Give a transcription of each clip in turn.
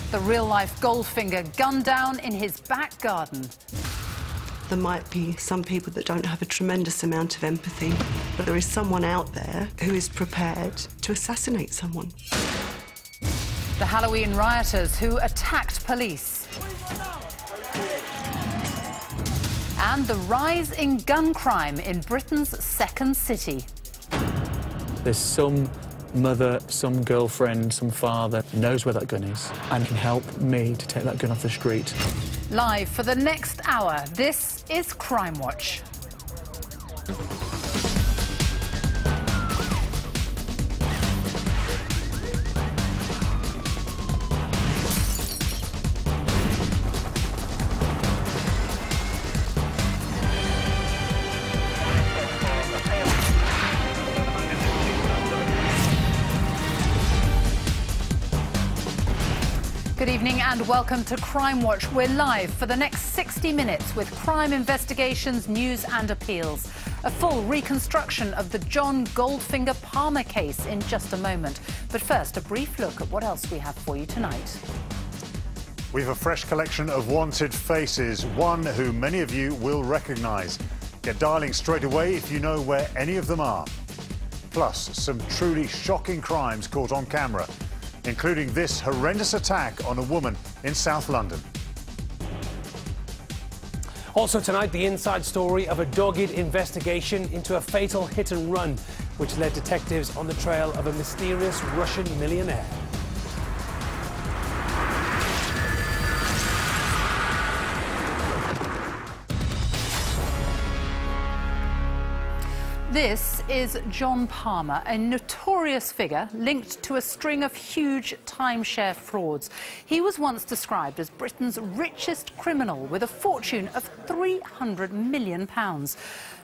The real-life Goldfinger gunned down in his back garden. There might be some people that don't have a tremendous amount of empathy, but there is someone out there who is prepared to assassinate someone. The Halloween rioters who attacked police. And the rise in gun crime in Britain's second city. There's some mother, some girlfriend, some father who knows where that gun is and can help me to take that gun off the street. Live for the next hour, this is Crimewatch. Good evening and welcome to Crimewatch. We're live for the next 60 minutes with crime investigations, news and appeals. A full reconstruction of the John Goldfinger Palmer case in just a moment. But first, a brief look at what else we have for you tonight. We have a fresh collection of wanted faces, one who many of you will recognise. Get dialling straight away if you know where any of them are. Plus, some truly shocking crimes caught on camera, including this horrendous attack on a woman in South London. Also tonight, the inside story of a dogged investigation into a fatal hit-and-run, which led detectives on the trail of a mysterious Russian millionaire. This is John Palmer, a notorious figure linked to a string of huge timeshare frauds. He was once described as Britain's richest criminal with a fortune of £300 million.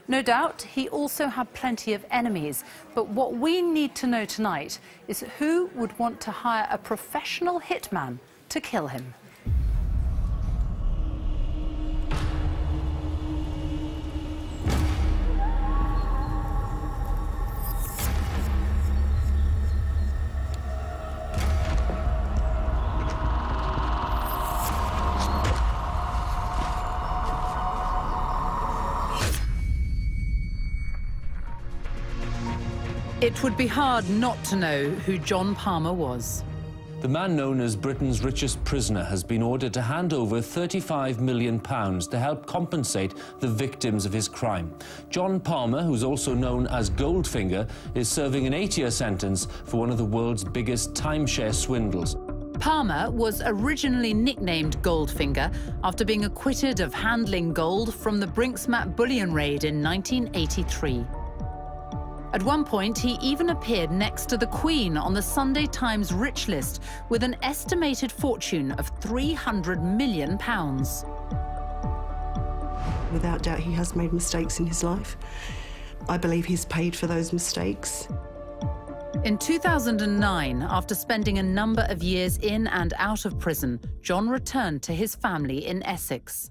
No doubt he also had plenty of enemies, but what we need to know tonight is who would want to hire a professional hitman to kill him. It would be hard not to know who John Palmer was. The man known as Britain's richest prisoner has been ordered to hand over £35 million to help compensate the victims of his crime. John Palmer, who's also known as Goldfinger, is serving an 8-year sentence for one of the world's biggest timeshare swindles. Palmer was originally nicknamed Goldfinger after being acquitted of handling gold from the Brinksmat bullion raid in 1983. At one point, he even appeared next to the Queen on the Sunday Times Rich List with an estimated fortune of £300 million. Without doubt, he has made mistakes in his life. I believe he's paid for those mistakes. In 2009, after spending a number of years in and out of prison, John returned to his family in Essex.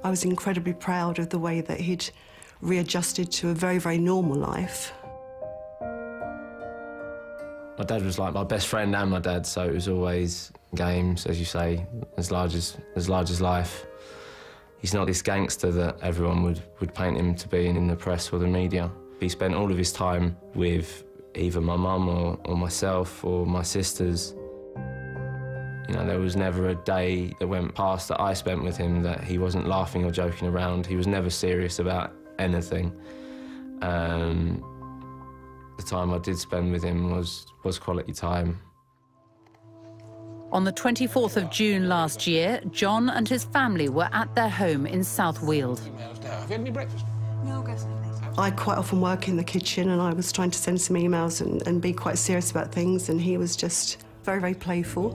I was incredibly proud of the way that he'd readjusted to a very, very normal life. My dad was like my best friend and my dad, so it was always games, as you say, as large as life. He's not this gangster that everyone would paint him to be in the press or the media. He spent all of his time with either my mum or myself or my sisters. You know, there was never a day that went past that I spent with him that he wasn't laughing or joking around. He was never serious about anything. The time I did spend with him was quality time. On the 24th of June last year, John and his family were at their home in South Weald. Have you had any breakfast? No, I'll go later. I quite often work in the kitchen and I was trying to send some emails and be quite serious about things, and he was just very, very playful.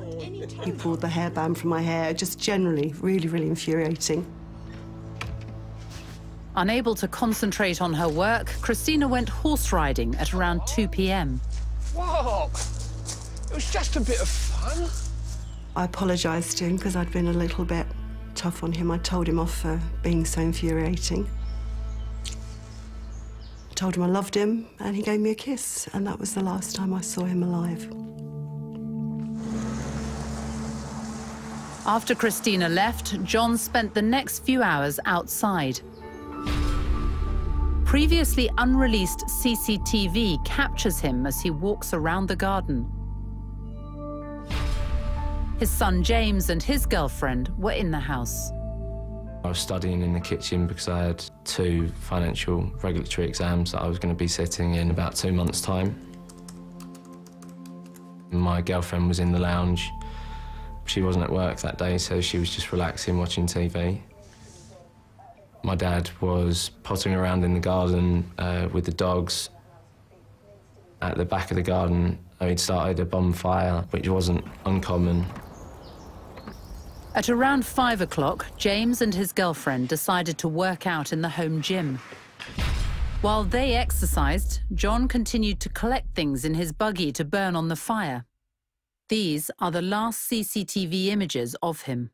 He pulled the hairband from my hair, just generally really, really infuriating. Unable to concentrate on her work, Christina went horse riding at around 2 p.m. What? It was just a bit of fun. I apologised to him because I'd been a little bit tough on him. I told him off for being so infuriating. I told him I loved him and he gave me a kiss, and that was the last time I saw him alive. After Christina left, John spent the next few hours outside. Previously unreleased CCTV captures him as he walks around the garden. His son James and his girlfriend were in the house. I was studying in the kitchen because I had 2 financial regulatory exams that I was going to be sitting in about 2 months' time. My girlfriend was in the lounge. She wasn't at work that day, so she was just relaxing, watching TV. My dad was pottering around in the garden with the dogs. At the back of the garden, he'd started a bonfire, which wasn't uncommon. At around 5 o'clock, James and his girlfriend decided to work out in the home gym. While they exercised, John continued to collect things in his buggy to burn on the fire. These are the last CCTV images of him.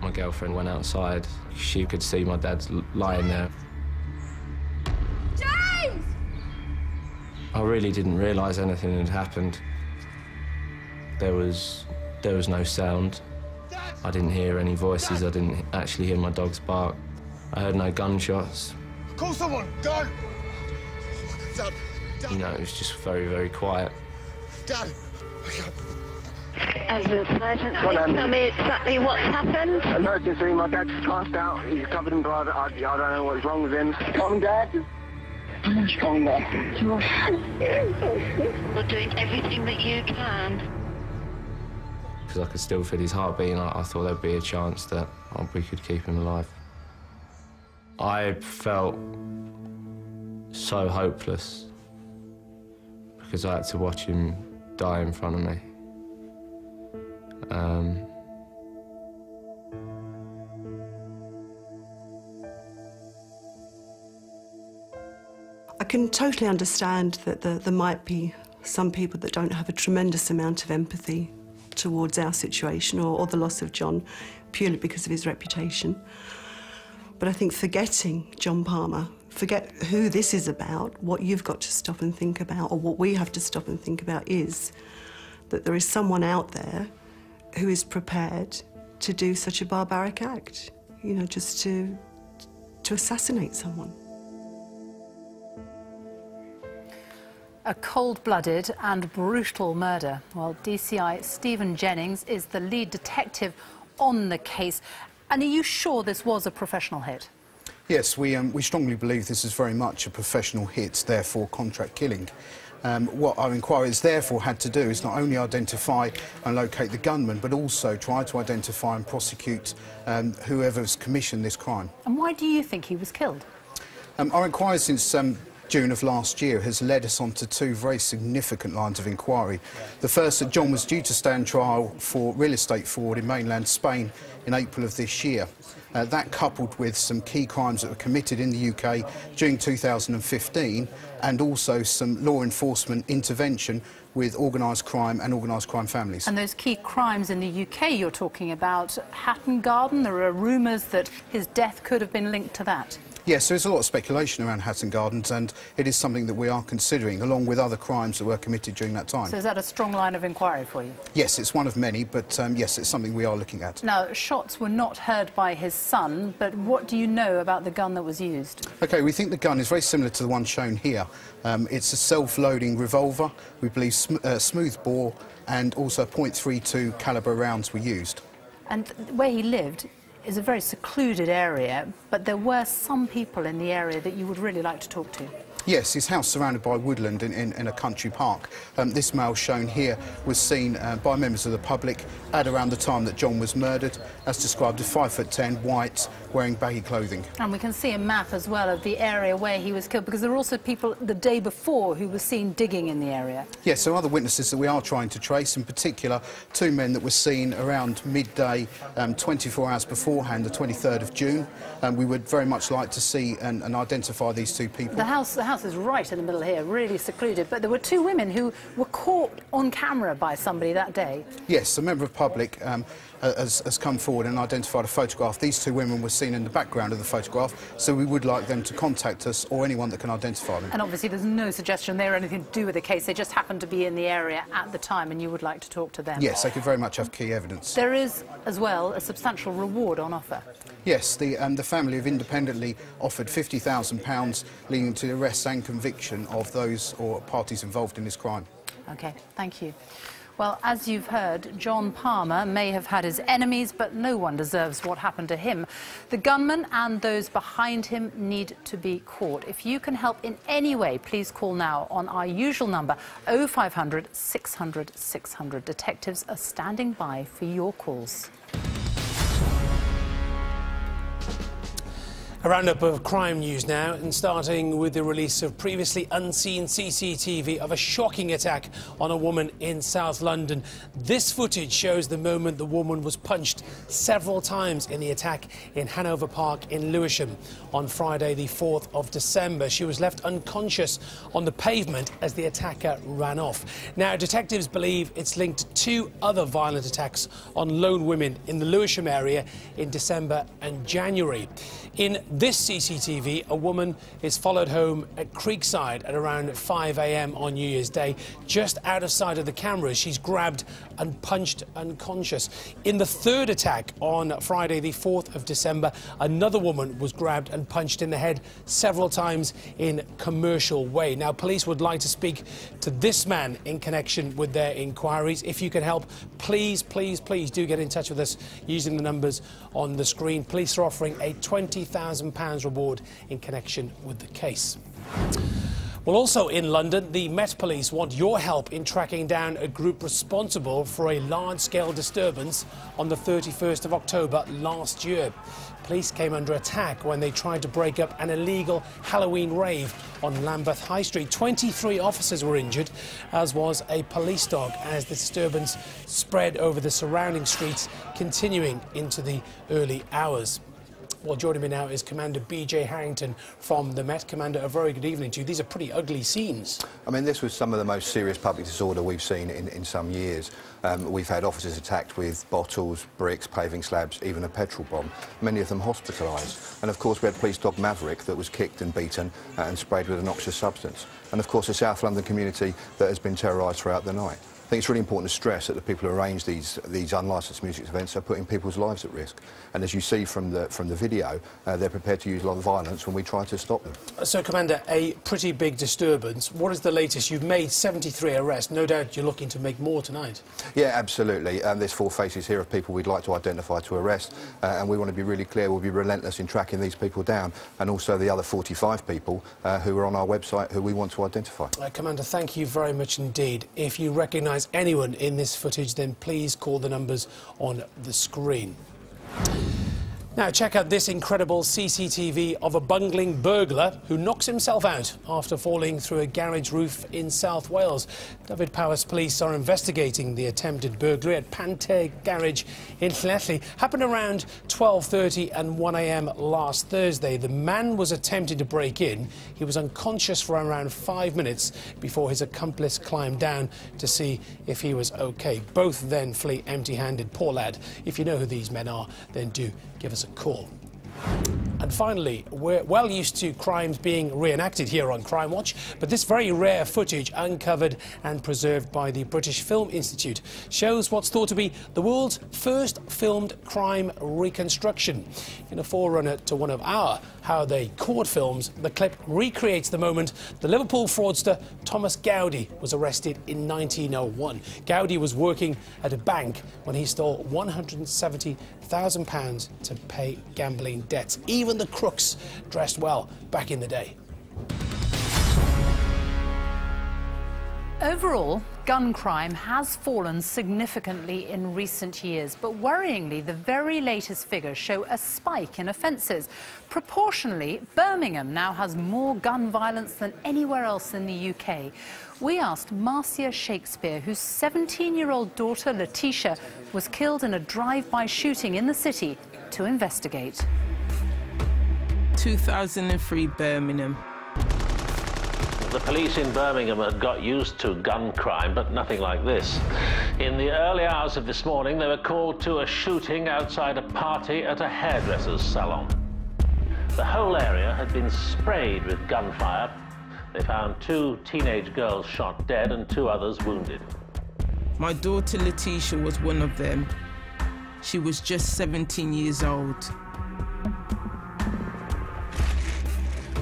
My girlfriend went outside. She could see my dad lying there. James! I really didn't realise anything had happened. There was no sound. I didn't hear any voices. I didn't actually hear my dogs bark. I heard no gunshots. Call someone! Dad! Dad! You know, it was just very, very quiet. Dad! As an emergency, tell me exactly what's happened. Emergency, my dad's passed out. He's covered in blood. I don't know what's wrong with him. Come on, Dad. Come on, Dad. You're doing everything that you can. Because I could still feel his heartbeat, and I thought there'd be a chance that we could keep him alive. I felt so hopeless because I had to watch him die in front of me. I can totally understand that there might be some people that don't have a tremendous amount of empathy towards our situation or the loss of John purely because of his reputation. But I think forgetting John Palmer, forget who this is about, what you've got to stop and think about, or what we have to stop and think about is that there is someone out there who is prepared to do such a barbaric act, you know, just to assassinate someone. A cold-blooded and brutal murder. Well, DCI Stephen Jennings is the lead detective on the case. And are you sure this was a professional hit? Yes, we strongly believe this is very much a professional hit, therefore contract killing. What our inquiries therefore had to do is not only identify and locate the gunman, but also try to identify and prosecute whoever's commissioned this crime. And why do you think he was killed? Our inquiry since June of last year has led us on to 2 very significant lines of inquiry. The first, that John was due to stand trial for real estate fraud in mainland Spain in April of this year. That coupled with some key crimes that were committed in the UK during 2015 and also some law enforcement intervention with organised crime and organised crime families. And those key crimes in the UK you're talking about, Hatton Garden, there are rumours that his death could have been linked to that. Yes, there is a lot of speculation around Hatton Gardens, and it is something that we are considering, along with other crimes that were committed during that time. So is that a strong line of inquiry for you? Yes, it's one of many, but yes, it's something we are looking at. Now, shots were not heard by his son, but what do you know about the gun that was used? OK, we think the gun is very similar to the one shown here. It's a self-loading revolver. We believe smooth bore and also .32 calibre rounds were used. And where he lived is a very secluded area, but there were some people in the area that you would really like to talk to. Yes, his house surrounded by woodland in a country park. This male shown here was seen by members of the public at around the time that John was murdered, as described as 5'10", white, wearing baggy clothing. And we can see a map as well of the area where he was killed, because there were also people the day before who were seen digging in the area. Yes, there are other witnesses that we are trying to trace, in particular 2 men that were seen around midday, 24 hours beforehand, the 23rd of June. We would very much like to see and identify these 2 people. The house is right in the middle here, really secluded, but there were 2 women who were caught on camera by somebody that day. Yes, a member of public has come forward and identified a photograph. These 2 women were seen in the background of the photograph, so we would like them to contact us or anyone that can identify them. And obviously there's no suggestion they had anything to do with the case. They just happened to be in the area at the time, and you would like to talk to them. Yes, they could very much have key evidence. There is, as well, a substantial reward on offer. Yes, the family have independently offered £50,000, leading to the arrest and conviction of those or parties involved in this crime. OK, thank you. Well, as you've heard, John Palmer may have had his enemies, but no one deserves what happened to him. The gunman and those behind him need to be caught. If you can help in any way, please call now on our usual number, 0500 600 600. Detectives are standing by for your calls. A roundup of crime news now, and starting with the release of previously unseen CCTV of a shocking attack on a woman in South London. This footage shows the moment the woman was punched several times in the attack in Hanover Park in Lewisham on Friday the 4th of December. She was left unconscious on the pavement as the attacker ran off. Now, detectives believe it's linked to 2 other violent attacks on lone women in the Lewisham area in December and January. In this CCTV, a woman is followed home at Creekside at around 5 a.m. on New Year's Day. Just out of sight of the cameras, she's grabbed and punched unconscious. In the 3rd attack on Friday, the 4th of December, another woman was grabbed and punched in the head several times in Commercial Way. Now, police would like to speak to this man in connection with their inquiries. If you can help, please, please, please do get in touch with us using the numbers on the screen. Police are offering a £20,000 reward in connection with the case. Well, also in London, the Met Police want your help in tracking down a group responsible for a large-scale disturbance on the 31st of October last year. Police came under attack when they tried to break up an illegal Halloween rave on Lambeth High Street. 23 officers were injured, as was a police dog, as the disturbance spread over the surrounding streets, continuing into the early hours. Well, joining me now is Commander B.J. Harrington from the Met. Commander, a very good evening to you. These are pretty ugly scenes. I mean, this was some of the most serious public disorder we've seen in some years. We've had officers attacked with bottles, bricks, paving slabs, even a petrol bomb, many of them hospitalised. And, of course, we had police dog Maverick that was kicked and beaten and sprayed with a noxious substance. And, of course, the South London community that has been terrorised throughout the night. I think it's really important to stress that the people who arrange these unlicensed music events are putting people's lives at risk. And as you see from the video, they're prepared to use a lot of violence when we try to stop them. So, Commander, a pretty big disturbance. What is the latest? You've made 73 arrests. No doubt you're looking to make more tonight. Yeah, absolutely. There's 4 faces here of people we'd like to identify to arrest. And we want to be really clear, we'll be relentless in tracking these people down, and also the other 45 people who are on our website who we want to identify. Commander, thank you very much indeed. If you recognise anyone in this footage, then please call the numbers on the screen. Now, check out this incredible CCTV of a bungling burglar who knocks himself out after falling through a garage roof in South Wales. Dyfed-Powys police are investigating the attempted burglary at Panteg Garage in Llanelli. Happened around 12:30 and 1 a.m. last Thursday. The man was attempting to break in. He was unconscious for around 5 minutes before his accomplice climbed down to see if he was OK. Both then flee empty-handed. Poor lad. If you know who these men are, then do give us a call. And finally, we're well used to crimes being reenacted here on Crimewatch, but this very rare footage, uncovered and preserved by the British Film Institute, shows what's thought to be the world's first filmed crime reconstruction. In a forerunner to one of our How They Caught films, the clip recreates the moment the Liverpool fraudster Thomas Gowdy was arrested in 1901. Gowdy was working at a bank when he stole £170,000 to pay gambling debts. Even the crooks dressed well back in the day. Overall, gun crime has fallen significantly in recent years, but worryingly, the very latest figures show a spike in offences. Proportionally, Birmingham now has more gun violence than anywhere else in the UK. We asked Marcia Shakespeare, whose 17-year-old daughter, Letitia, was killed in a drive-by shooting in the city, to investigate. 2003 Birmingham. The police in Birmingham had got used to gun crime, but nothing like this. In the early hours of this morning, they were called to a shooting outside a party at a hairdresser's salon. The whole area had been sprayed with gunfire. They found 2 teenage girls shot dead and 2 others wounded. My daughter Letitia was one of them. She was just 17 years old.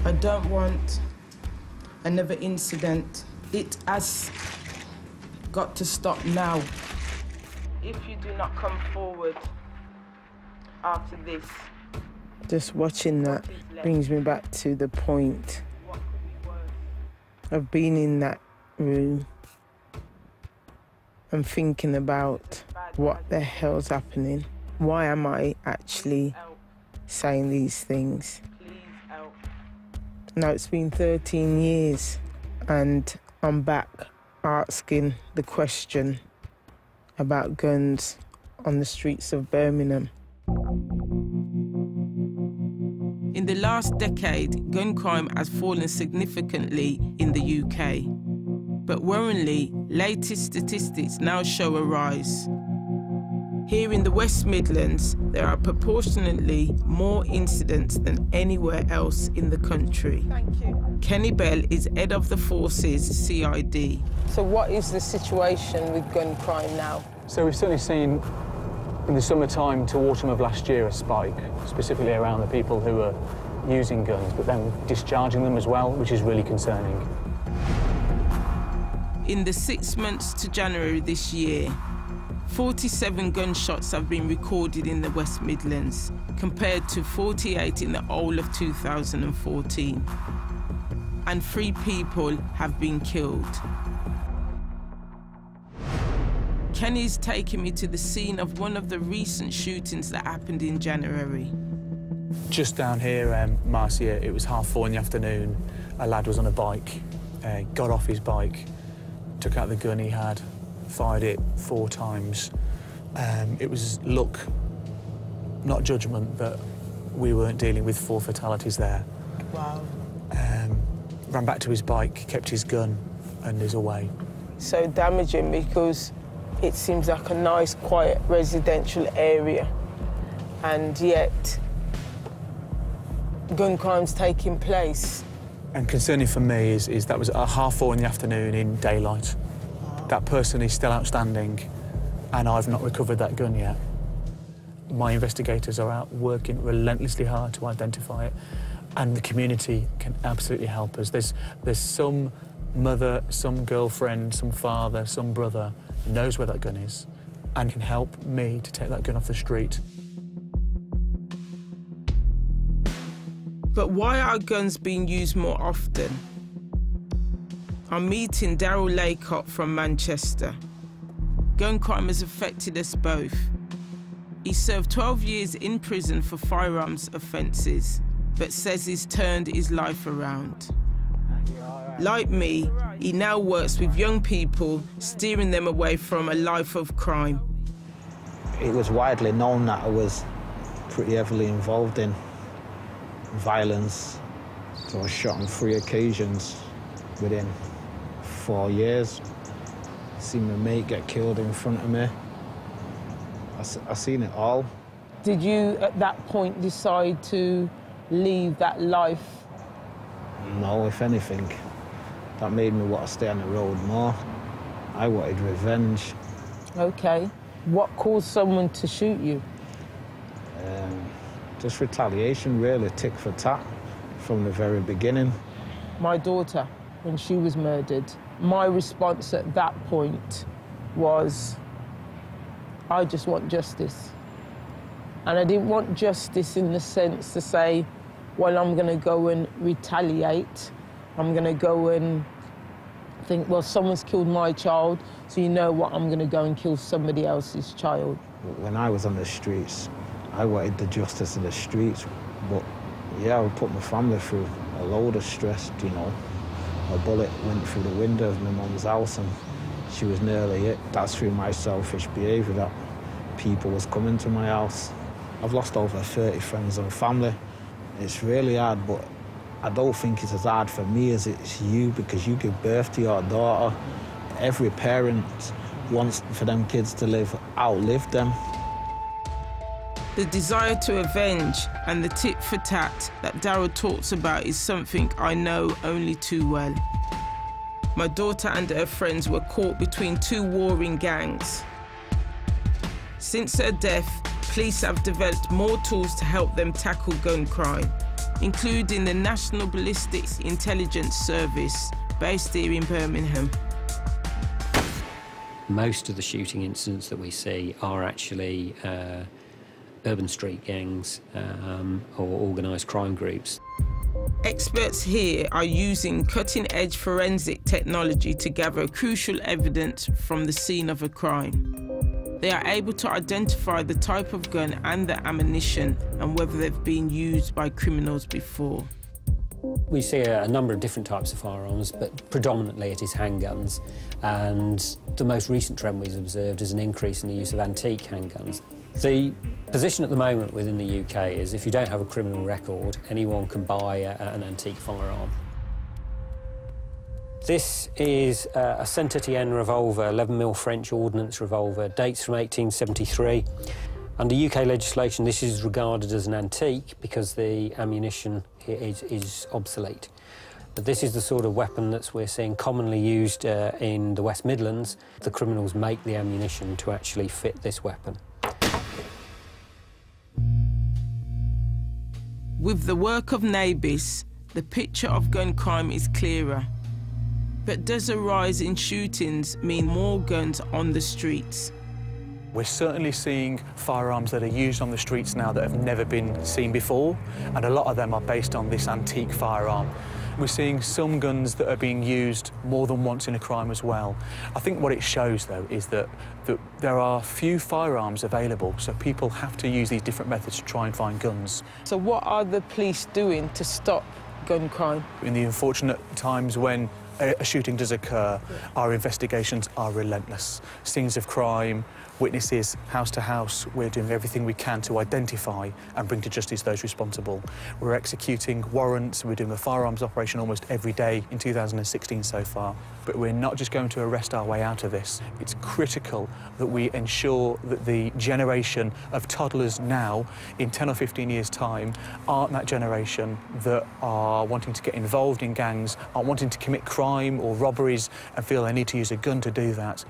I don't want another incident. It has got to stop now. If you do not come forward after this. Just watching that brings me back to the point of being in that room and thinking about what the hell's happening. Why am I actually saying these things? Now it's been 13 years and I'm back asking the question about guns on the streets of Birmingham. In the last decade, gun crime has fallen significantly in the UK. But worryingly, latest statistics now show a rise. Here in the West Midlands, there are proportionately more incidents than anywhere else in the country. Thank you. Kenny Bell is head of the force's CID. So what is the situation with gun crime now? So we've certainly seen in the summertime to autumn of last year a spike, specifically around the people who are using guns, but then discharging them as well, which is really concerning. In the 6 months to January this year, 47 gunshots have been recorded in the West Midlands, compared to 48 in the whole of 2014. And 3 people have been killed. Kenny's taken me to the scene of one of the recent shootings that happened in January. Just down here, Marcia, it was 4:30 in the afternoon. A lad was on a bike, got off his bike, took out the gun he had, fired it 4 times. It was luck, not judgment, that we weren't dealing with 4 fatalities there. Wow. Ran back to his bike, kept his gun, and is away. So damaging because it seems like a nice, quiet residential area, and yet gun crime's taking place. And concerning for me is that was at 4:30 in the afternoon in daylight. That person is still outstanding, and I've not recovered that gun yet. My investigators are out working relentlessly hard to identify it, and the community can absolutely help us. There's some mother, some girlfriend, some father, some brother who knows where that gun is and can help me to take that gun off the street. But why are guns being used more often? I'm meeting Daryl Laycott from Manchester. Gun crime has affected us both. He served 12 years in prison for firearms offences, but says he's turned his life around. Like me, he now works with young people, steering them away from a life of crime. It was widely known that I was pretty heavily involved in violence. So I was shot on 3 occasions within 4 years. Seen my mate get killed in front of me. I seen it all. Did you, at that point, decide to leave that life? No, if anything, that made me want to stay on the road more. I wanted revenge. OK. What caused someone to shoot you? Just retaliation, really, tick for tat, from the very beginning. My daughter, when she was murdered, my response at that point was, I just want justice. And I didn't want justice in the sense to say, well, I'm going to go and retaliate. I'm going to go and think, well, someone's killed my child, so you know what, I'm going to go and kill somebody else's child. When I was on the streets, I wanted the justice in the streets, but yeah, I would put my family through a load of stress, you know. A bullet went through the window of my mum's house and she was nearly it. That's through my selfish behaviour that people was coming to my house. I've lost over 30 friends and family. It's really hard, but I don't think it's as hard for me as it's you, because you give birth to your daughter. Every parent wants for them kids to outlive them. The desire to avenge and the tit for tat that Darryl talks about is something I know only too well. My daughter and her friends were caught between two warring gangs. Since her death, police have developed more tools to help them tackle gun crime, including the National Ballistics Intelligence Service, based here in Birmingham. Most of the shooting incidents that we see are actually urban street gangs or organised crime groups. Experts here are using cutting-edge forensic technology to gather crucial evidence from the scene of a crime. They are able to identify the type of gun and the ammunition and whether they've been used by criminals before. We see a number of different types of firearms, but predominantly it is handguns. And the most recent trend we've observed is an increase in the use of antique handguns. The position at the moment within the UK is if you don't have a criminal record, anyone can buy an antique firearm. This is a Saint-Étienne revolver, 11mm French ordnance revolver, dates from 1873. Under UK legislation, this is regarded as an antique because the ammunition is obsolete. But this is the sort of weapon that we're seeing commonly used in the West Midlands. The criminals make the ammunition to actually fit this weapon. With the work of NABIS, the picture of gun crime is clearer. But does a rise in shootings mean more guns on the streets? We're certainly seeing firearms that are used on the streets now that have never been seen before, and a lot of them are based on this antique firearm. We're seeing some guns that are being used more than once in a crime as well. I think what it shows, though, is that there are few firearms available, so people have to use these different methods to try and find guns. So what are the police doing to stop gun crime? In the unfortunate times when a shooting does occur, our investigations are relentless. Scenes of crime, witnesses, house to house, we're doing everything we can to identify and bring to justice those responsible. We're executing warrants, we're doing a firearms operation almost every day in 2016 so far. But we're not just going to arrest our way out of this. It's critical that we ensure that the generation of toddlers now, in 10 or 15 years' time, aren't that generation that are wanting to get involved in gangs, aren't wanting to commit crime or robberies and feel they need to use a gun to do that.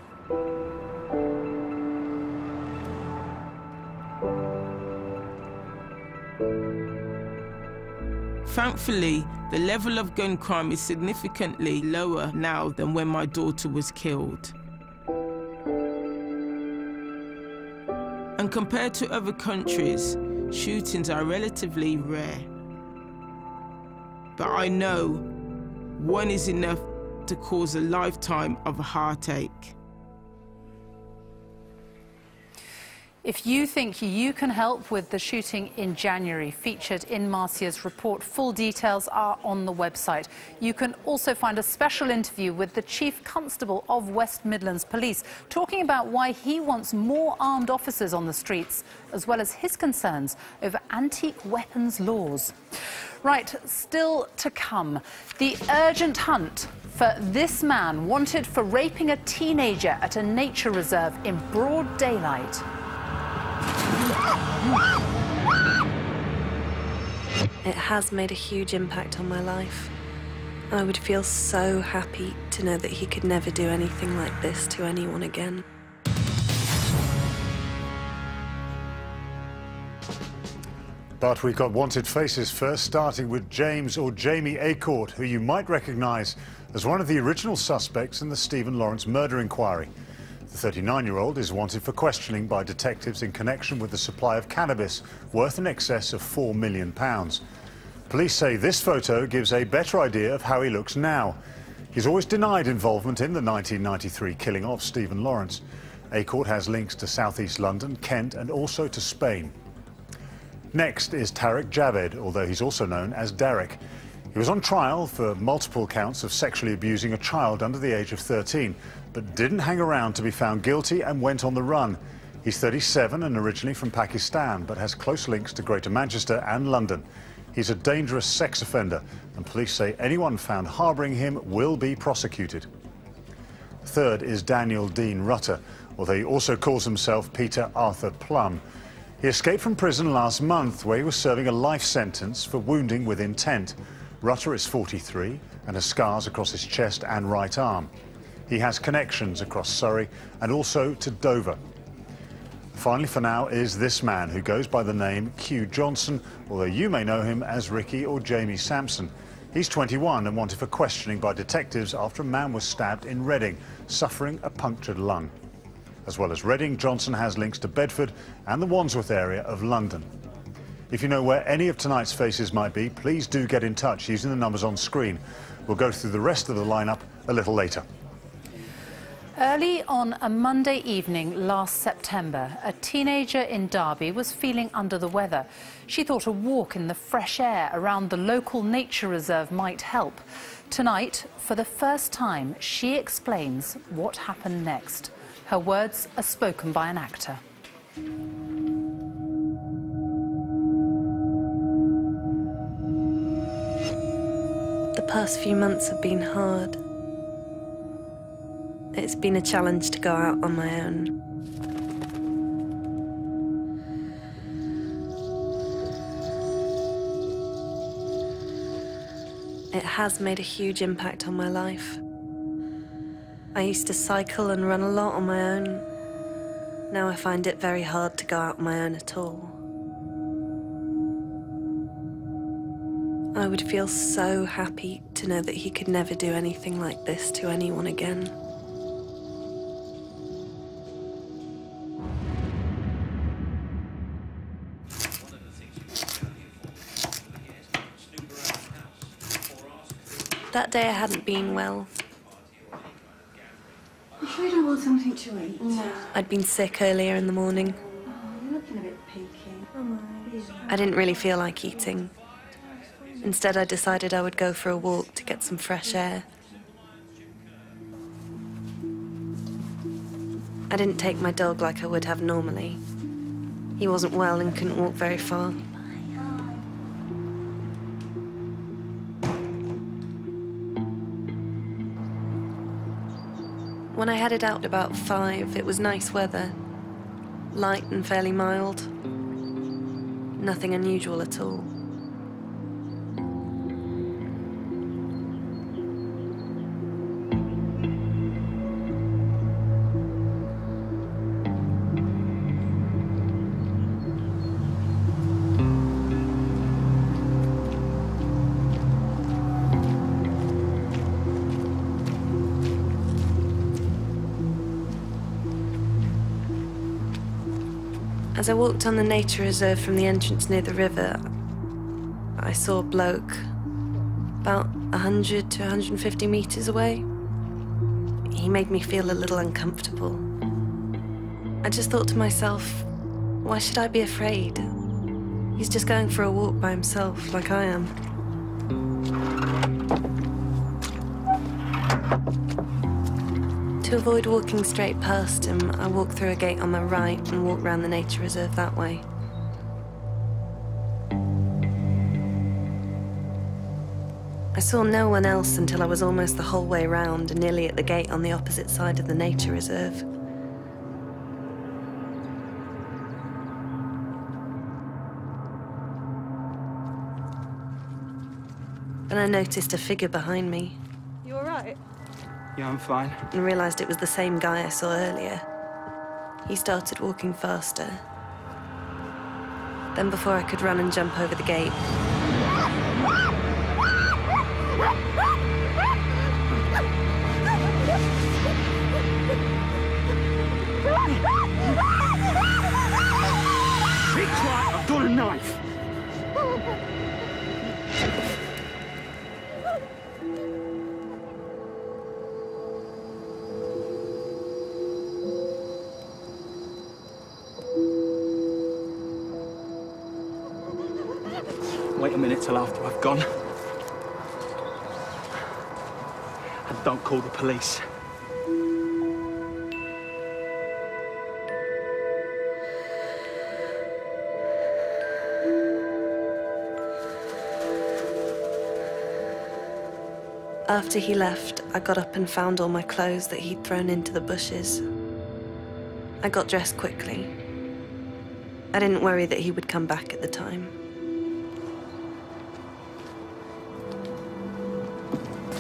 Thankfully, the level of gun crime is significantly lower now than when my daughter was killed. And compared to other countries, shootings are relatively rare. But I know one is enough to cause a lifetime of heartache. If you think you can help with the shooting in January, featured in Marcia's report, full details are on the website. You can also find a special interview with the Chief Constable of West Midlands Police, talking about why he wants more armed officers on the streets, as well as his concerns over antique weapons laws. Right, still to come, the urgent hunt for this man wanted for raping a teenager at a nature reserve in broad daylight. It has made a huge impact on my life. I would feel so happy to know that he could never do anything like this to anyone again. But we've got wanted faces first, starting with James or Jamie Acorte, who you might recognise as one of the original suspects in the Stephen Lawrence murder inquiry. The 39-year-old is wanted for questioning by detectives in connection with the supply of cannabis worth in excess of £4 million. Police say this photo gives a better idea of how he looks now. He's always denied involvement in the 1993 killing of Stephen Lawrence. Acorte has links to South East London, Kent and also to Spain. Next is Tariq Javed, although he's also known as Derek. He was on trial for multiple counts of sexually abusing a child under the age of 13, but didn't hang around to be found guilty and went on the run. He's 37 and originally from Pakistan, but has close links to Greater Manchester and London. He's a dangerous sex offender, and police say anyone found harbouring him will be prosecuted. Third is Daniel Dean Rutter, although he also calls himself Peter Arthur Plum. He escaped from prison last month, where he was serving a life sentence for wounding with intent. Rutter is 43 and has scars across his chest and right arm. He has connections across Surrey and also to Dover. Finally, for now, is this man who goes by the name Q Johnson, although you may know him as Ricky or Jamie Sampson. He's 21 and wanted for questioning by detectives after a man was stabbed in Reading, suffering a punctured lung. As well as Reading, Johnson has links to Bedford and the Wandsworth area of London. If you know where any of tonight's faces might be, please do get in touch using the numbers on screen. We'll go through the rest of the lineup a little later. Early on a Monday evening last September, a teenager in Derby was feeling under the weather. She thought a walk in the fresh air around the local nature reserve might help. Tonight, for the first time, she explains what happened next. Her words are spoken by an actor. The past few months have been hard. It's been a challenge to go out on my own. It has made a huge impact on my life. I used to cycle and run a lot on my own. Now I find it very hard to go out on my own at all. I would feel so happy to know that he could never do anything like this to anyone again. That day I hadn't been well. I'm sure you don't want something to eat. No. I'd been sick earlier in the morning. Oh, you're looking a bit peaky. I didn't really feel like eating. Instead, I decided I would go for a walk to get some fresh air. I didn't take my dog like I would have normally. He wasn't well and couldn't walk very far. When I headed out about 5, it was nice weather. Light and fairly mild. Nothing unusual at all. As I walked on the nature reserve from the entrance near the river, I saw a bloke about 100 to 150 metres away. He made me feel a little uncomfortable. I just thought to myself, why should I be afraid? He's just going for a walk by himself, like I am. To avoid walking straight past him, I walked through a gate on my right and walked round the nature reserve that way. I saw no one else until I was almost the whole way round and nearly at the gate on the opposite side of the nature reserve. Then I noticed a figure behind me. You all right? Yeah, I'm fine. And realised it was the same guy I saw earlier. He started walking faster. Then before I could run and jump over the gate, Be quiet, I've got a knife. Wait a minute till after I've gone. And don't call the police. after he left, I got up and found all my clothes that he'd thrown into the bushes. I got dressed quickly. I didn't worry that he would come back at the time.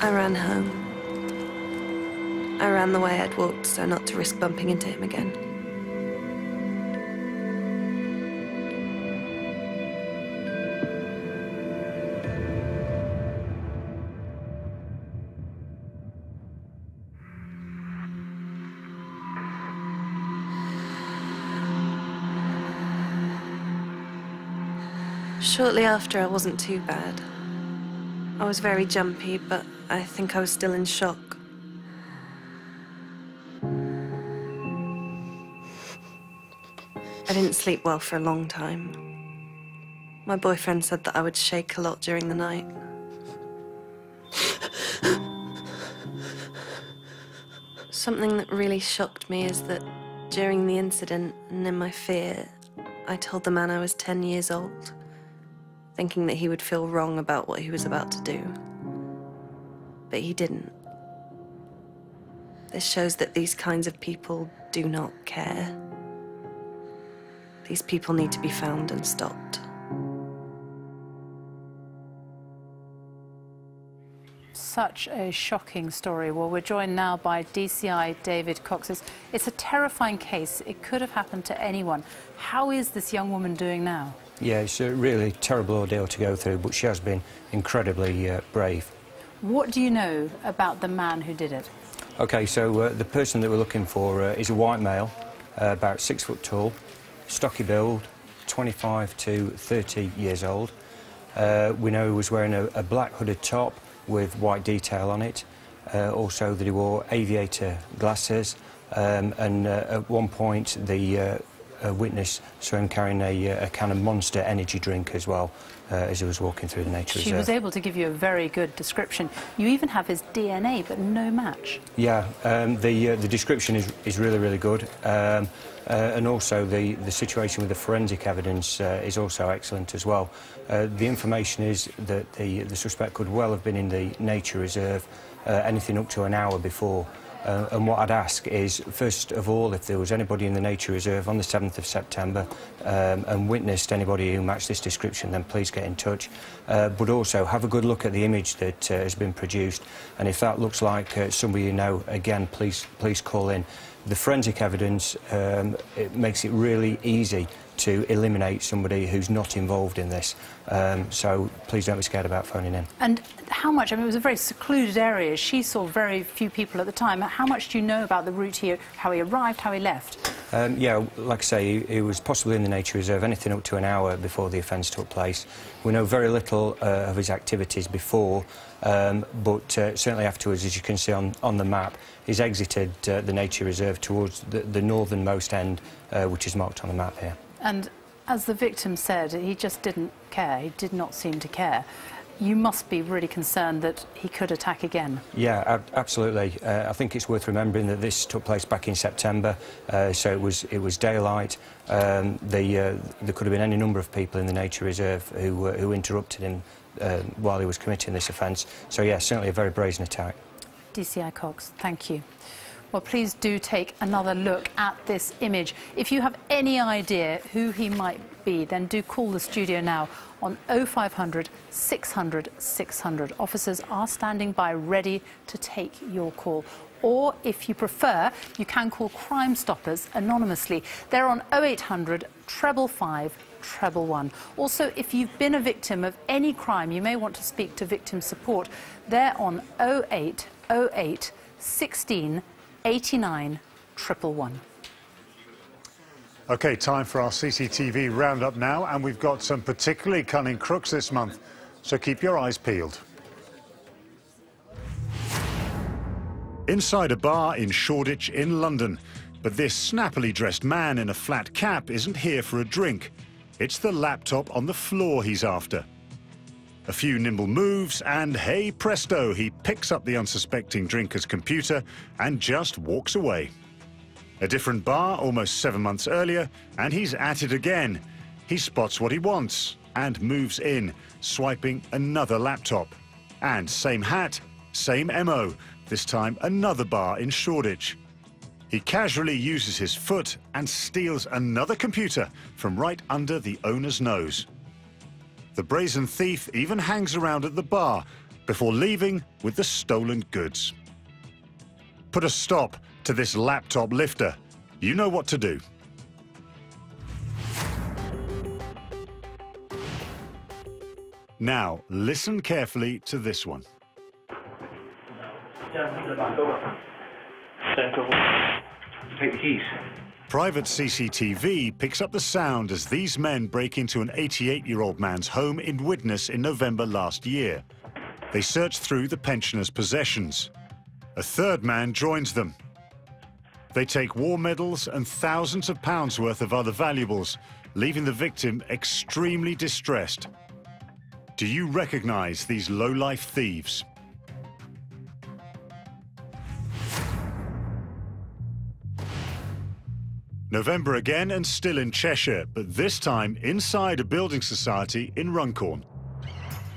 I ran home. I ran the way I'd walked so not to risk bumping into him again. Shortly after, I wasn't too bad. I was very jumpy, but I think I was still in shock. I didn't sleep well for a long time. My boyfriend said that I would shake a lot during the night. Something that really shocked me is that during the incident and in my fear, I told the man I was 10 years old, thinking that he would feel wrong about what he was about to do. But he didn't. This shows that these kinds of people do not care. These people need to be found and stopped. Such a shocking story. Well, we're joined now by DCI David Cox. It's a terrifying case. It could have happened to anyone. How is this young woman doing now? Yeah, it's a really terrible ordeal to go through, but she has been incredibly brave. What do you know about the man who did it? OK, so the person that we're looking for is a white male, about 6 foot tall, stocky build, 25 to 30 years old. We know he was wearing a black hooded top with white detail on it. Also that he wore aviator glasses, and at one point the witness saw him carrying a kind of Monster energy drink as well as he was walking through the nature reserve. She was able to give you a very good description. You even have his DNA, but no match. Yeah, the description is really, really good. And also the situation with the forensic evidence is also excellent as well. The information is that the suspect could well have been in the nature reserve anything up to an hour before. And what I'd ask is, first of all, if there was anybody in the nature reserve on the 7th of September and witnessed anybody who matched this description, then please get in touch. But also have a good look at the image that has been produced, and if that looks like somebody you know, again, please call in. The forensic evidence it makes it really easy to eliminate somebody who's not involved in this. So please don't be scared about phoning in. And how much, I mean, it was a very secluded area. She saw very few people at the time. How much do you know about the route here, how he arrived, how he left? Yeah, like I say, he was possibly in the nature reserve anything up to an hour before the offence took place. We know very little of his activities before, but certainly afterwards, as you can see on the map, he's exited the nature reserve towards the northernmost end, which is marked on the map here. And as the victim said, he just didn't care. He did not seem to care. You must be really concerned that he could attack again. Yeah, absolutely. I think it's worth remembering that this took place back in September, so it was daylight. There could have been any number of people in the nature reserve who interrupted him while he was committing this offence. So yeah, certainly a very brazen attack. DCI Cox, thank you. Well, please do take another look at this image. If you have any idea who he might be, then do call the studio now on 0500 600 600. Officers are standing by ready to take your call. Or, if you prefer, you can call Crime Stoppers anonymously. They're on 0800 555 111. Also, if you've been a victim of any crime, you may want to speak to victim support. They're on 0808 16 89 111. OK, time for our CCTV roundup now, and we've got some particularly cunning crooks this month, so keep your eyes peeled. Inside a bar in Shoreditch in London, but this snappily dressed man in a flat cap isn't here for a drink. It's the laptop on the floor he's after. A few nimble moves and, hey presto, he picks up the unsuspecting drinker's computer and just walks away. A different bar almost 7 months earlier, and he's at it again. He spots what he wants and moves in, swiping another laptop. And same hat, same MO, this time another bar in Shoreditch. He casually uses his foot and steals another computer from right under the owner's nose. The brazen thief even hangs around at the bar before leaving with the stolen goods. Put a stop to this laptop lifter. You know what to do. Now, listen carefully to this one. Take the keys. Private CCTV picks up the sound as these men break into an 88-year-old man's home in Widnes in November last year. They search through the pensioner's possessions. A third man joins them. They take war medals and thousands of pounds worth of other valuables, leaving the victim extremely distressed. Do you recognize these low-life thieves? November again, and still in Cheshire, but this time inside a building society in Runcorn.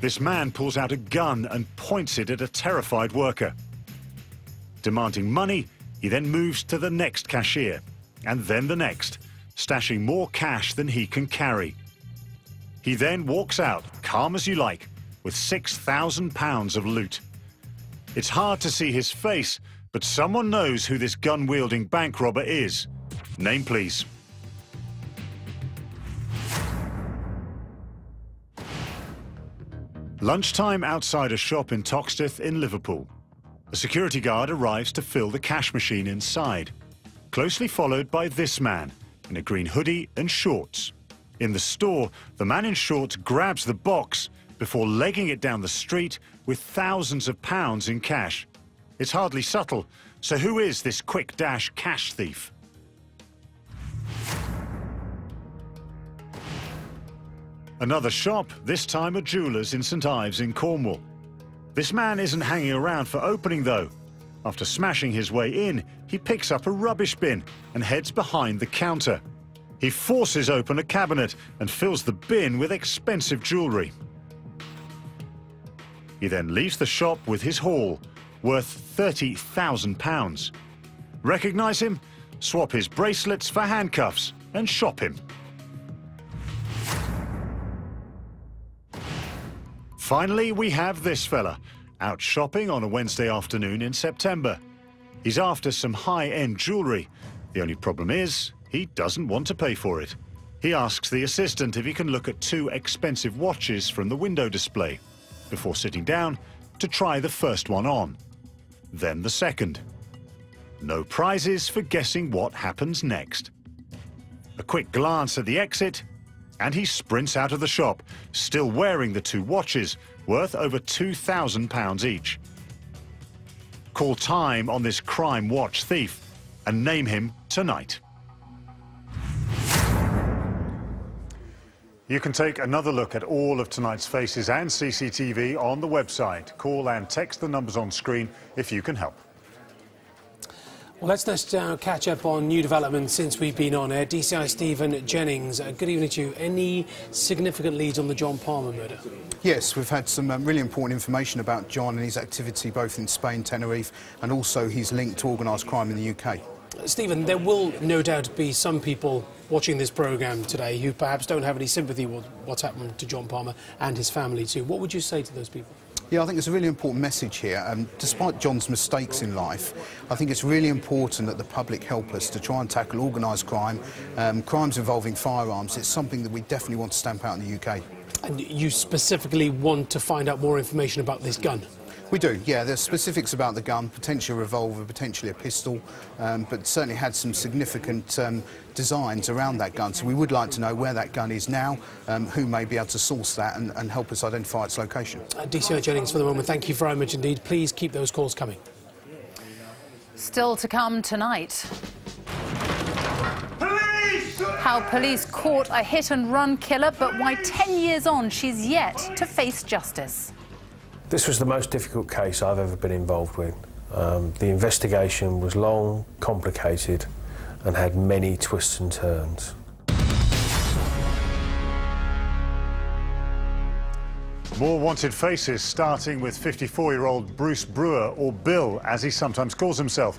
This man pulls out a gun and points it at a terrified worker. Demanding money, he then moves to the next cashier, and then the next, stashing more cash than he can carry. He then walks out, calm as you like, with £6,000 of loot. It's hard to see his face, but someone knows who this gun-wielding bank robber is. Name, please. Lunchtime outside a shop in Toxteth in Liverpool. A security guard arrives to fill the cash machine inside, closely followed by this man in a green hoodie and shorts. In the store, the man in shorts grabs the box before legging it down the street with thousands of pounds in cash. It's hardly subtle, so who is this quick dash cash thief? Another shop, this time a jeweller's in St Ives in Cornwall. This man isn't hanging around for opening, though. After smashing his way in, he picks up a rubbish bin and heads behind the counter. He forces open a cabinet and fills the bin with expensive jewellery. He then leaves the shop with his haul, worth £30,000. Recognise him? Swap his bracelets for handcuffs and shop him. Finally, we have this fella, out shopping on a Wednesday afternoon in September. He's after some high-end jewellery. The only problem is, he doesn't want to pay for it. He asks the assistant if he can look at 2 expensive watches from the window display, before sitting down to try the first one on. Then the second. No prizes for guessing what happens next. A quick glance at the exit, and he sprints out of the shop, still wearing the 2 watches, worth over £2,000 each. Call time on this crime watch thief and name him tonight. You can take another look at all of tonight's faces and CCTV on the website. Call and text the numbers on screen if you can help. Well, let's just catch up on new developments since we've been on air. DCI Stephen Jennings, good evening to you. Any significant leads on the John Palmer murder? Yes, we've had some really important information about John and his activity both in Spain, Tenerife, and also his link to organised crime in the UK. Stephen, there will no doubt be some people watching this programme today who perhaps don't have any sympathy with what's happened to John Palmer and his family too. What would you say to those people? Yeah, I think it's a really important message here. Despite John's mistakes in life, I think it's really important that the public help us to try and tackle organised crime, crimes involving firearms. It's something that we definitely want to stamp out in the UK. And you specifically want to find out more information about this gun? We do, yeah. There's specifics about the gun, potentially a revolver, potentially a pistol, but certainly had some significant designs around that gun. So we would like to know where that gun is now, who may be able to source that and help us identify its location. DCI Jennings, for the moment, thank you very much indeed. Please keep those calls coming. Still to come tonight. How police caught a hit-and-run killer, but why 10 years on she's yet to face justice. This was the most difficult case I've ever been involved with. The investigation was long, complicated, and had many twists and turns. More wanted faces, starting with 54-year-old Bruce Brewer, or Bill, as he sometimes calls himself.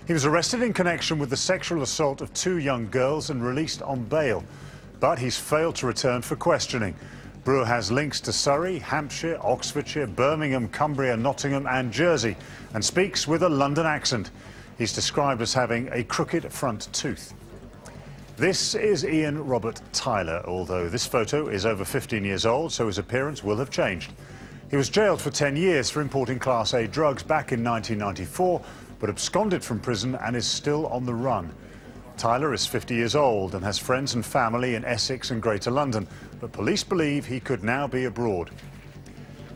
He was arrested in connection with the sexual assault of 2 young girls and released on bail. But he's failed to return for questioning. Brewer has links to Surrey, Hampshire, Oxfordshire, Birmingham, Cumbria, Nottingham and Jersey, and speaks with a London accent. He's described as having a crooked front tooth. This is Ian Robert Tyler, although this photo is over 15 years old, so his appearance will have changed. He was jailed for 10 years for importing Class A drugs back in 1994, but absconded from prison and is still on the run. Tyler is 50 years old and has friends and family in Essex and Greater London, but police believe he could now be abroad.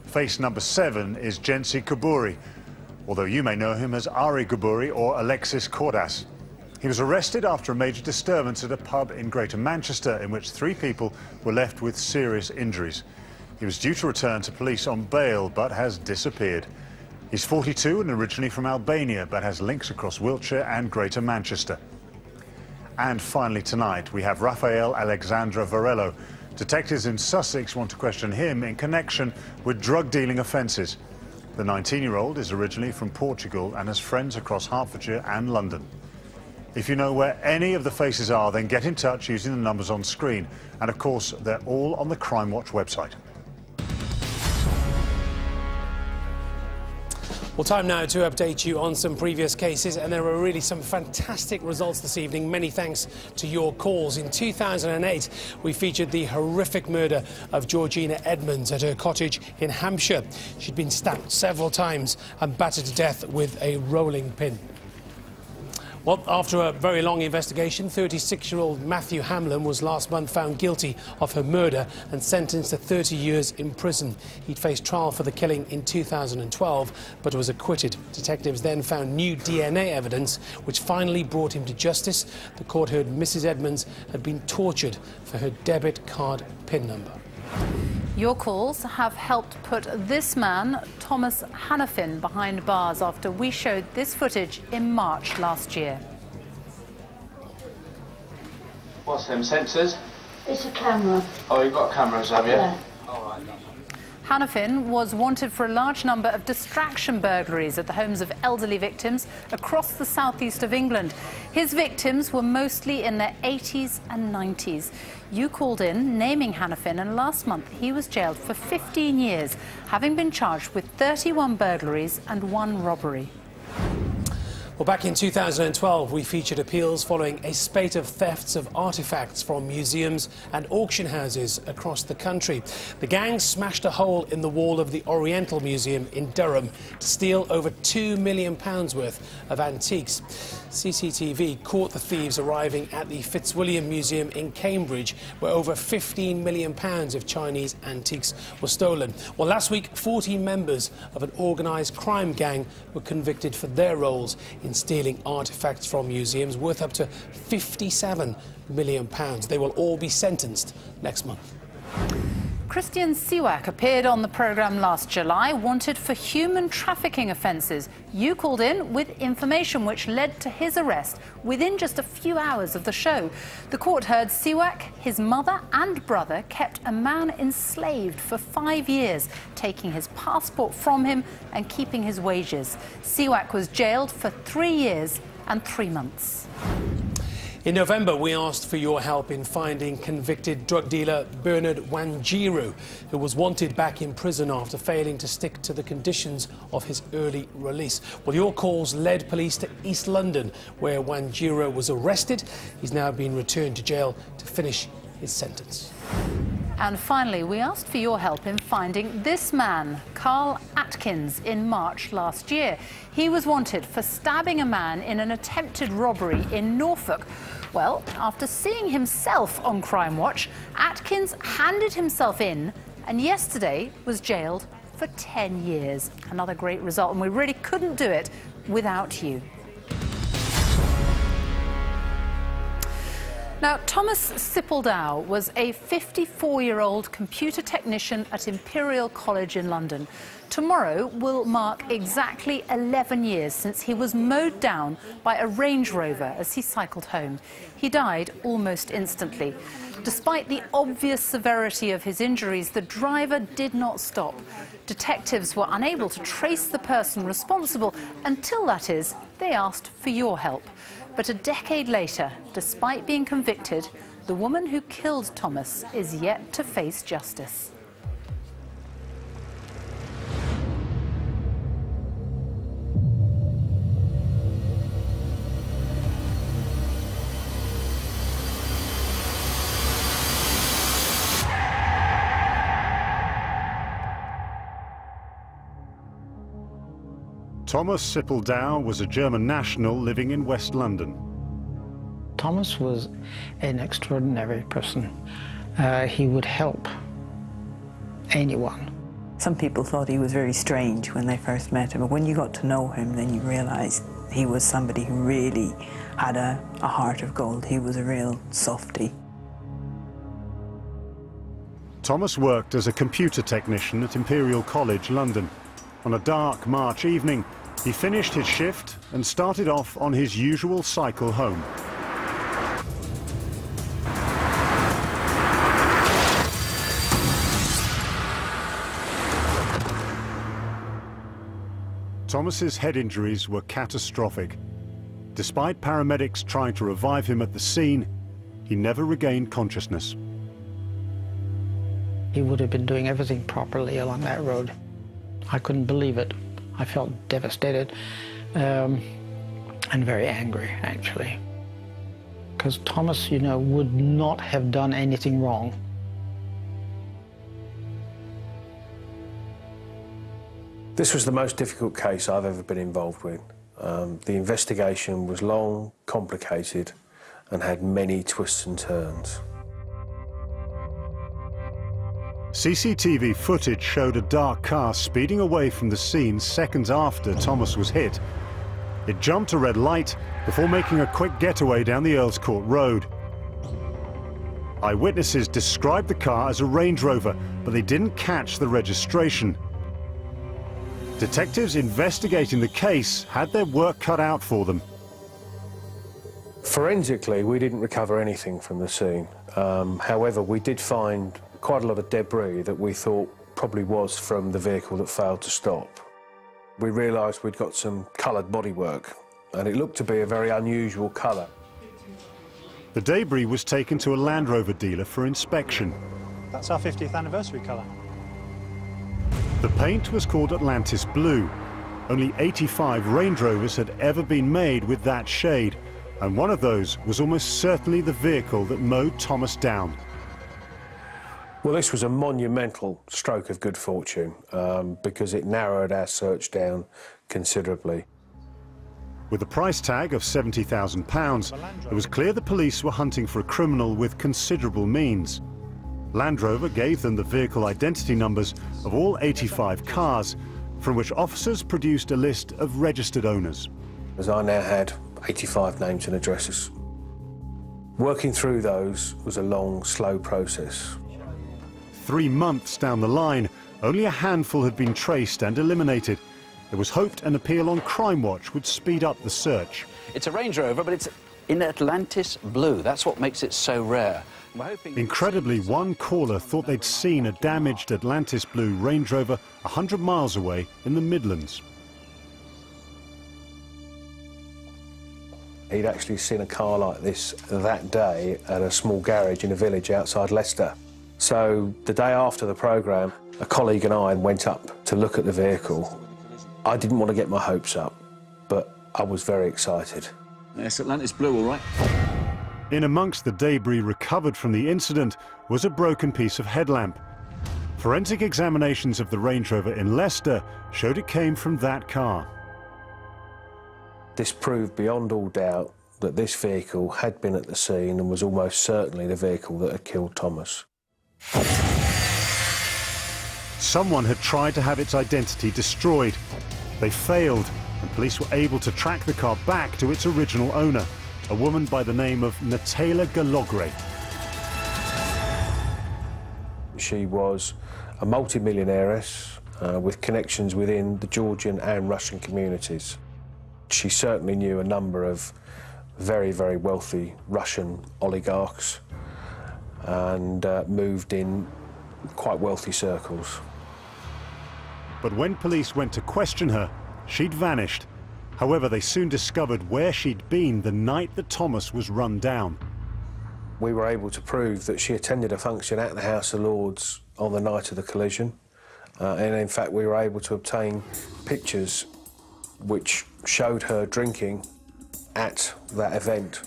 Face number 7 is Jensi Kaburi, although you may know him as Ari Kaburi or Alexis Cordas. He was arrested after a major disturbance at a pub in Greater Manchester in which 3 people were left with serious injuries. He was due to return to police on bail but has disappeared. He's 42 and originally from Albania but has links across Wiltshire and Greater Manchester. And finally tonight, we have Rafael Alexandra Varello. Detectives in Sussex want to question him in connection with drug-dealing offences. The 19-year-old is originally from Portugal and has friends across Hertfordshire and London. If you know where any of the faces are, then get in touch using the numbers on screen. And of course, they're all on the Crimewatch website. Well, time now to update you on some previous cases, and there are really some fantastic results this evening. Many thanks to your calls. In 2008, we featured the horrific murder of Georgina Edmonds at her cottage in Hampshire. She'd been stabbed several times and battered to death with a rolling pin. Well, after a very long investigation, 36-year-old Matthew Hamlin was last month found guilty of her murder and sentenced to 30 years in prison. He'd faced trial for the killing in 2012, but was acquitted. Detectives then found new DNA evidence, which finally brought him to justice. The court heard Mrs. Edmonds had been tortured for her debit card PIN number. Your calls have helped put this man, Thomas Hannafin, behind bars after we showed this footage in March last year. What's them sensors? It's a camera. Oh, you've got cameras, have you? Yeah. All right. Hannafin was wanted for a large number of distraction burglaries at the homes of elderly victims across the southeast of England. His victims were mostly in their 80s and 90s. You called in naming Hannafin, and last month he was jailed for 15 years, having been charged with 31 burglaries and 1 robbery. Well, back in 2012, we featured appeals following a spate of thefts of artefacts from museums and auction houses across the country. The gang smashed a hole in the wall of the Oriental Museum in Durham to steal over £2 million worth of antiques. CCTV caught the thieves arriving at the Fitzwilliam Museum in Cambridge, where over £15 million of Chinese antiques were stolen. Well, last week, 14 members of an organised crime gang were convicted for their roles in stealing artefacts from museums worth up to £57 million. They will all be sentenced next month. Christian Siwak appeared on the programme last July, wanted for human trafficking offences. You called in with information which led to his arrest within just a few hours of the show. The court heard Siwak, his mother and brother kept a man enslaved for 5 years, taking his passport from him and keeping his wages. Siwak was jailed for 3 years and 3 months. In November, we asked for your help in finding convicted drug dealer Bernard Wanjiru, who was wanted back in prison after failing to stick to the conditions of his early release. Well, your calls led police to East London, where Wanjiru was arrested. He's now been returned to jail to finish his sentence. And finally, we asked for your help in finding this man, Carl Atkins, in March last year. He was wanted for stabbing a man in an attempted robbery in Norfolk. Well, after seeing himself on Crimewatch, Atkins handed himself in and yesterday was jailed for 10 years. Another great result, and we really couldn't do it without you. Now, Thomas Sippeldow was a 54-year-old computer technician at Imperial College in London. Tomorrow will mark exactly 11 years since he was mowed down by a Range Rover as he cycled home. He died almost instantly. Despite the obvious severity of his injuries, the driver did not stop. Detectives were unable to trace the person responsible until, that is, they asked for your help. But a decade later, despite being convicted, the woman who killed Thomas is yet to face justice. Thomas Sippeldow was a German national living in West London. Thomas was an extraordinary person. He would help anyone. Some people thought he was very strange when they first met him, but when you got to know him, then you realised he was somebody who really had a heart of gold. He was a real softie. Thomas worked as a computer technician at Imperial College, London. On a dark March evening, he finished his shift and started off on his usual cycle home. Thomas's head injuries were catastrophic. Despite paramedics trying to revive him at the scene, he never regained consciousness. He would have been doing everything properly along that road. I couldn't believe it. I felt devastated and very angry, actually. Because Thomas, you know, would not have done anything wrong. This was the most difficult case I've ever been involved with. The investigation was long, complicated, and had many twists and turns. CCTV footage showed a dark car speeding away from the scene seconds after Thomas was hit. It jumped a red light before making a quick getaway down the Earls Court Road. Eyewitnesses described the car as a Range Rover, but they didn't catch the registration. Detectives investigating the case had their work cut out for them. Forensically, we didn't recover anything from the scene. However, we did find quite a lot of debris that we thought probably was from the vehicle that failed to stop. We realised we'd got some coloured bodywork, and it looked to be a very unusual colour. The debris was taken to a Land Rover dealer for inspection. That's our 50th anniversary colour. The paint was called Atlantis Blue. Only 85 Range Rovers had ever been made with that shade, and one of those was almost certainly the vehicle that mowed Thomas down. Well, this was a monumental stroke of good fortune because it narrowed our search down considerably. With a price tag of £70,000, it was clear the police were hunting for a criminal with considerable means. Land Rover gave them the vehicle identity numbers of all 85 cars, from which officers produced a list of registered owners. As I now had 85 names and addresses. Working through those was a long, slow process. 3 months down the line, only a handful had been traced and eliminated. It was hoped an appeal on Crimewatch would speed up the search. It's a Range Rover, but it's in Atlantis blue. That's what makes it so rare. Incredibly, one caller thought they'd seen a damaged Atlantis blue Range Rover 100 miles away in the Midlands. He'd actually seen a car like this that day at a small garage in a village outside Leicester. So the day after the programme, a colleague and I went up to look at the vehicle. I didn't want to get my hopes up, but I was very excited. Yes, Atlantis blue, all right. In amongst the debris recovered from the incident was a broken piece of headlamp. Forensic examinations of the Range Rover in Leicester showed it came from that car. This proved beyond all doubt that this vehicle had been at the scene and was almost certainly the vehicle that had killed Thomas. Someone had tried to have its identity destroyed. They failed, and police were able to track the car back to its original owner, a woman by the name of Natalia Galogre. She was a multi-millionairess with connections within the Georgian and Russian communities. She certainly knew a number of very, very wealthy Russian oligarchs and moved in quite wealthy circles. But when police went to question her, she'd vanished. However, they soon discovered where she'd been the night that Thomas was run down. We were able to prove that she attended a function at the House of Lords on the night of the collision. And in fact, we were able to obtain pictures which showed her drinking at that event.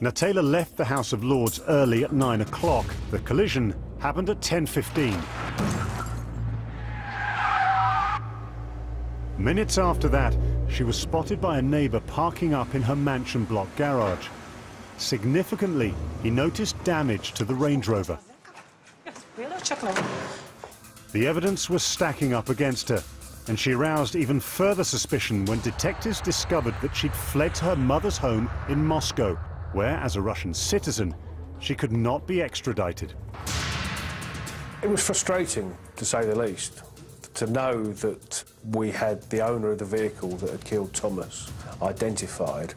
Natalia left the House of Lords early at 9 o'clock. The collision happened at 10:15. Minutes after that, she was spotted by a neighbour parking up in her mansion block garage. Significantly, he noticed damage to the Range Rover. The evidence was stacking up against her, and she aroused even further suspicion when detectives discovered that she'd fled to her mother's home in Moscow, where, as a Russian citizen, she could not be extradited. It was frustrating, to say the least, to know that we had the owner of the vehicle that had killed Thomas identified,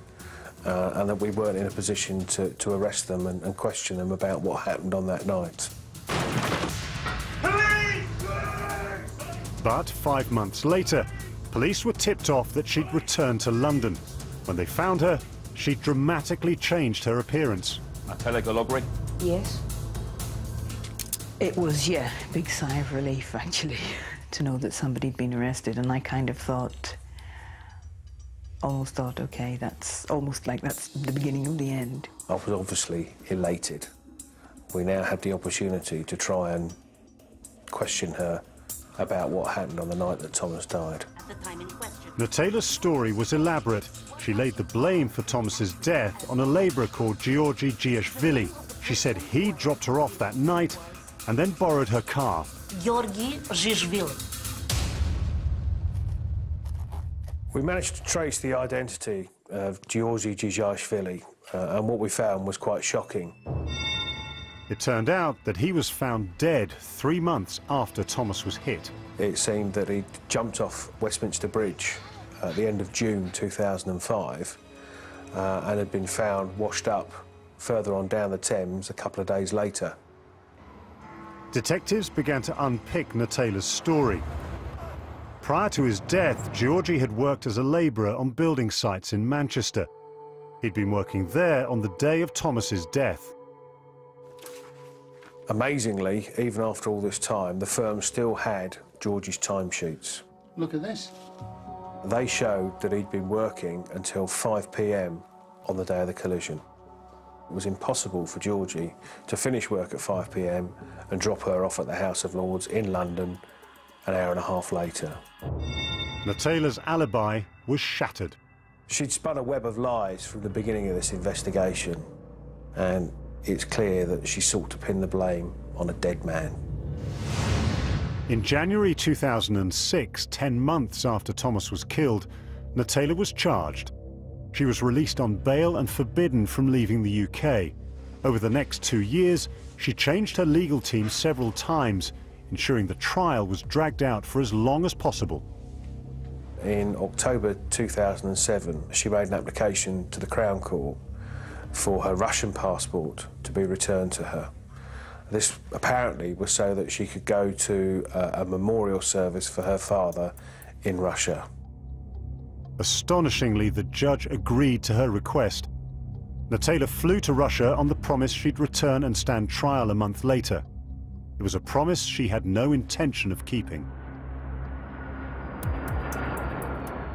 and that we weren't in a position to arrest them and question them about what happened on that night. But 5 months later, police were tipped off that she'd returned to London. When they found her, she'd dramatically changed her appearance. Natalia Galogre? Yes. It was, yeah, a big sigh of relief, actually, to know that somebody'd been arrested. And I kind of almost thought, OK, that's almost like that's the beginning of the end. I was obviously elated. We now had the opportunity to try and question her about what happened on the night that Thomas died. Natalia's story was elaborate. She laid the blame for Thomas's death on a labourer called Georgi Giashvili. She said he dropped her off that night and then borrowed her car. Georgi Giashvili. We managed to trace the identity of Georgi Giashvili, and what we found was quite shocking. It turned out that he was found dead 3 months after Thomas was hit. It seemed that he'd jumped off Westminster Bridge at the end of June 2005 and had been found washed up further on down the Thames a couple of days later. Detectives began to unpick Natalia's story. Prior to his death, Georgi had worked as a labourer on building sites in Manchester. He'd been working there on the day of Thomas's death. Amazingly, even after all this time, the firm still had George's timesheets. Look at this. They showed that he'd been working until 5 p.m. on the day of the collision. It was impossible for Georgie to finish work at 5 p.m. and drop her off at the House of Lords in London an hour and a half later. Natalia's alibi was shattered. She'd spun a web of lies from the beginning of this investigation, and it's clear that she sought to pin the blame on a dead man. In January 2006, 10 months after Thomas was killed, Natalia was charged. She was released on bail and forbidden from leaving the UK. Over the next 2 years, She changed her legal team several times, ensuring the trial was dragged out for as long as possible. In October 2007, she made an application to the Crown Court for her Russian passport to be returned to her. This apparently was so that she could go to a memorial service for her father in Russia. Astonishingly, the judge agreed to her request. Natayla flew to Russia on the promise she'd return and stand trial a month later. It was a promise she had no intention of keeping.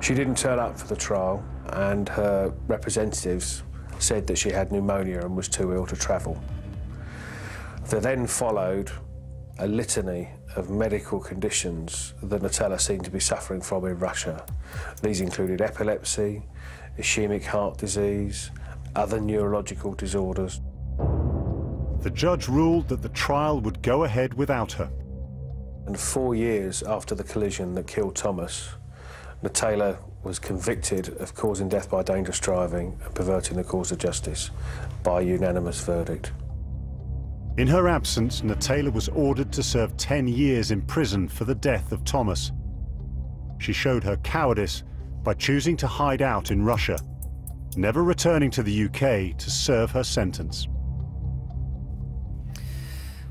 She didn't turn up for the trial, and her representatives said that she had pneumonia and was too ill to travel. There then followed a litany of medical conditions that Natayla seemed to be suffering from in Russia. These included epilepsy, ischemic heart disease, other neurological disorders. The judge ruled that the trial would go ahead without her. And 4 years after the collision that killed Thomas, Natayla was convicted of causing death by dangerous driving and perverting the cause of justice by unanimous verdict. In her absence, Natayla was ordered to serve 10 years in prison for the death of Thomas. She showed her cowardice by choosing to hide out in Russia, never returning to the UK to serve her sentence.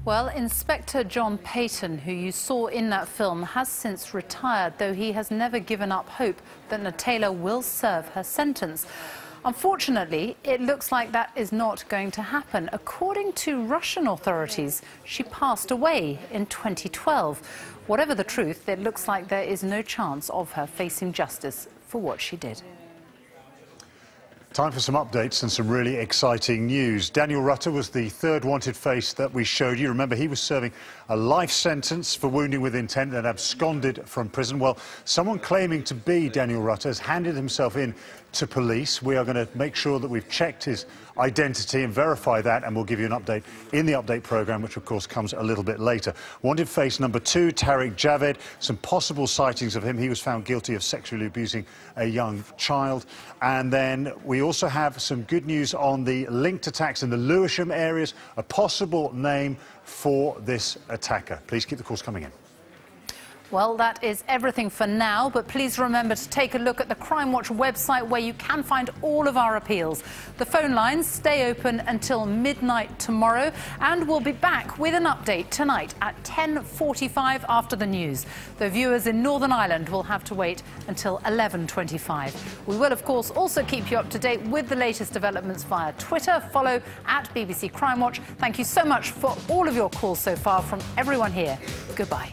Well, Inspector John Payton, who you saw in that film, has since retired, though he has never given up hope that Natayla will serve her sentence. Unfortunately, it looks like that is not going to happen. According to Russian authorities, she passed away in 2012. Whatever the truth, it looks like there is no chance of her facing justice for what she did. Time for some updates and some really exciting news. Daniel Rutter was the third wanted face that we showed you. Remember, he was serving a life sentence for wounding with intent and absconded from prison. Well, someone claiming to be Daniel Rutter has handed himself in to police. We are going to make sure that we've checked his identity and verify that, and we'll give you an update in the update programme, which of course comes a little bit later. Wanted face number 2, Tariq Javed. Some possible sightings of him. He was found guilty of sexually abusing a young child. And then we also have some good news on the linked attacks in the Lewisham areas, a possible name for this attacker. Please keep the calls coming in. Well, that is everything for now, but please remember to take a look at the Crimewatch website where you can find all of our appeals. The phone lines stay open until midnight tomorrow, and we'll be back with an update tonight at 10:45 after the news. The viewers in Northern Ireland will have to wait until 11:25. We will, of course, also keep you up to date with the latest developments via Twitter. Follow at BBC Crimewatch. Thank you so much for all of your calls so far from everyone here. Goodbye.